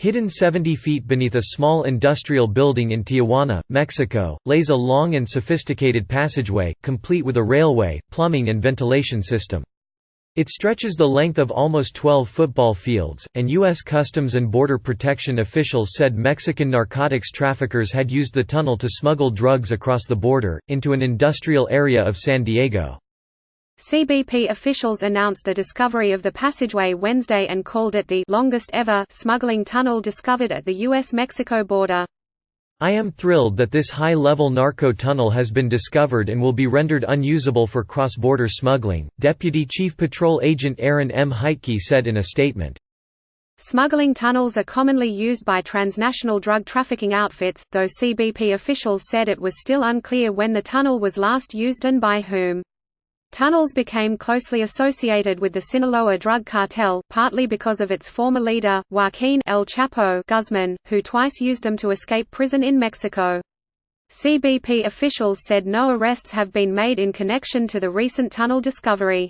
Hidden 70 feet beneath a small industrial building in Tijuana, Mexico, lays a long and sophisticated passageway, complete with a railway, plumbing and ventilation system. It stretches the length of almost 12 football fields, and U.S. Customs and Border Protection officials said Mexican narcotics traffickers had used the tunnel to smuggle drugs across the border, into an industrial area of San Diego. CBP officials announced the discovery of the passageway Wednesday and called it the longest ever smuggling tunnel discovered at the U.S. Mexico border. "I am thrilled that this high-level narco tunnel has been discovered and will be rendered unusable for cross-border smuggling," Deputy Chief Patrol Agent Aaron M. Heitke said in a statement. Smuggling tunnels are commonly used by transnational drug trafficking outfits, though CBP officials said it was still unclear when the tunnel was last used and by whom. Tunnels became closely associated with the Sinaloa drug cartel, partly because of its former leader, Joaquin El Chapo Guzman, who twice used them to escape prison in Mexico. CBP officials said no arrests have been made in connection to the recent tunnel discovery.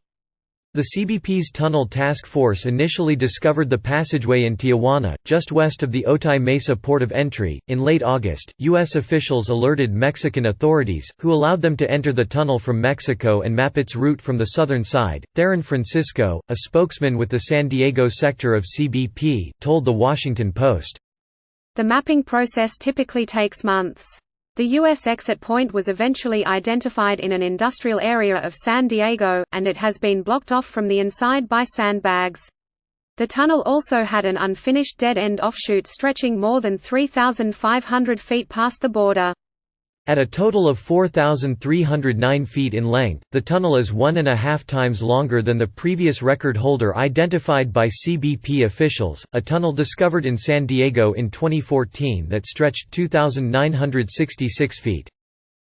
The CBP's Tunnel Task Force initially discovered the passageway in Tijuana, just west of the Otay Mesa port of entry. In late August, U.S. officials alerted Mexican authorities, who allowed them to enter the tunnel from Mexico and map its route from the southern side. Theron Francisco, a spokesman with the San Diego sector of CBP, told The Washington Post, "The mapping process typically takes months. The U.S. exit point was eventually identified in an industrial area of San Diego, and it has been blocked off from the inside by sandbags. The tunnel also had an unfinished dead-end offshoot stretching more than 3,500 feet past the border. At a total of 4,309 feet in length, the tunnel is 1.5 times longer than the previous record holder identified by CBP officials, a tunnel discovered in San Diego in 2014 that stretched 2,966 feet.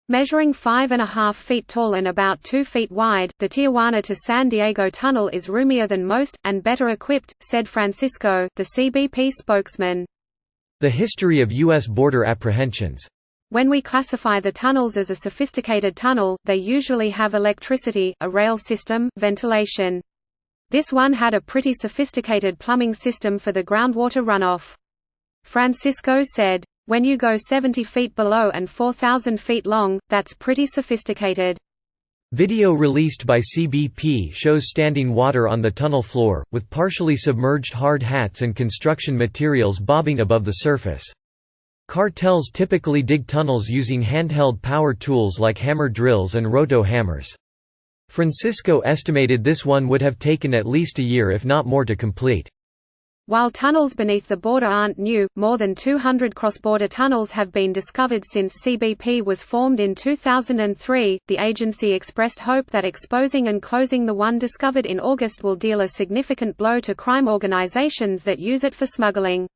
Measuring 5.5 feet tall and about 2 feet wide, the Tijuana to San Diego tunnel is roomier than most, and better equipped," said Francisco, the CBP spokesman. The history of U.S. border apprehensions. "When we classify the tunnels as a sophisticated tunnel, they usually have electricity, a rail system, ventilation. This one had a pretty sophisticated plumbing system for the groundwater runoff," Francisco said. "When you go 70 feet below and 4,000 feet long, that's pretty sophisticated." Video released by CBP shows standing water on the tunnel floor, with partially submerged hard hats and construction materials bobbing above the surface. Cartels typically dig tunnels using handheld power tools like hammer drills and roto-hammers. Francisco estimated this one would have taken at least a year if not more to complete. While tunnels beneath the border aren't new, more than 200 cross-border tunnels have been discovered since CBP was formed in 2003. The agency expressed hope that exposing and closing the one discovered in August will deal a significant blow to crime organizations that use it for smuggling.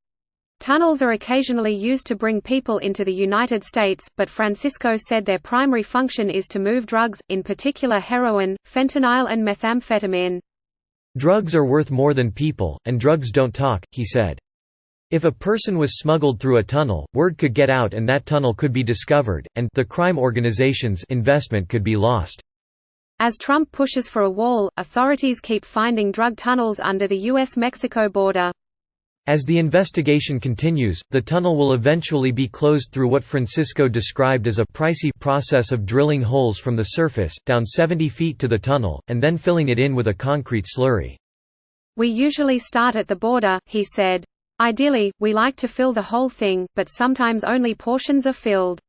Tunnels are occasionally used to bring people into the United States, but Francisco said their primary function is to move drugs, in particular heroin, fentanyl and methamphetamine. "Drugs are worth more than people, and drugs don't talk," he said. If a person was smuggled through a tunnel, word could get out and that tunnel could be discovered, and the crime organization's investment could be lost. As Trump pushes for a wall, authorities keep finding drug tunnels under the U.S. Mexico border. As the investigation continues, the tunnel will eventually be closed through what Francisco described as a pricey process of drilling holes from the surface, down 70 feet to the tunnel, and then filling it in with a concrete slurry. "We usually start at the border," he said. "Ideally, we like to fill the whole thing, but sometimes only portions are filled.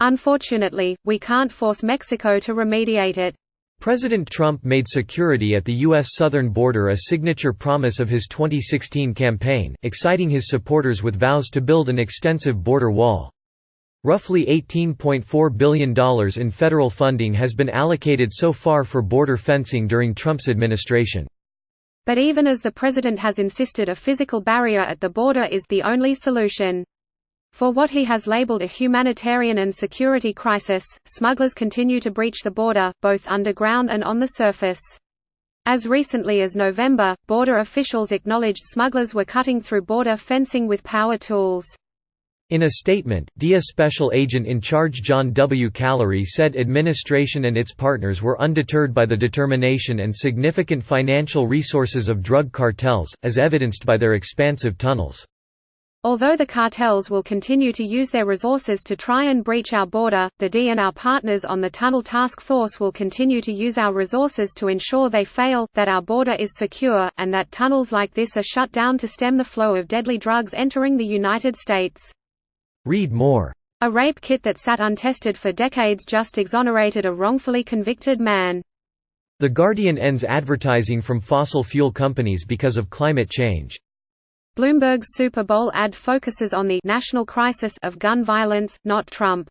Unfortunately, we can't force Mexico to remediate it." President Trump made security at the U.S. southern border a signature promise of his 2016 campaign, exciting his supporters with vows to build an extensive border wall. Roughly $18.4 billion in federal funding has been allocated so far for border fencing during Trump's administration. But even as the president has insisted, a physical barrier at the border is the only solution. For what he has labeled a humanitarian and security crisis, smugglers continue to breach the border, both underground and on the surface. As recently as November, border officials acknowledged smugglers were cutting through border fencing with power tools. In a statement, DEA Special Agent in Charge John W. Callery said administration and its partners were undeterred by the determination and significant financial resources of drug cartels, as evidenced by their expansive tunnels. Although the cartels will continue to use their resources to try and breach our border, the D and our partners on the Tunnel Task Force will continue to use our resources to ensure they fail, that our border is secure, and that tunnels like this are shut down to stem the flow of deadly drugs entering the United States. Read more. A rape kit that sat untested for decades just exonerated a wrongfully convicted man. The Guardian ends advertising from fossil fuel companies because of climate change. Bloomberg's Super Bowl ad focuses on the national crisis of gun violence, not Trump.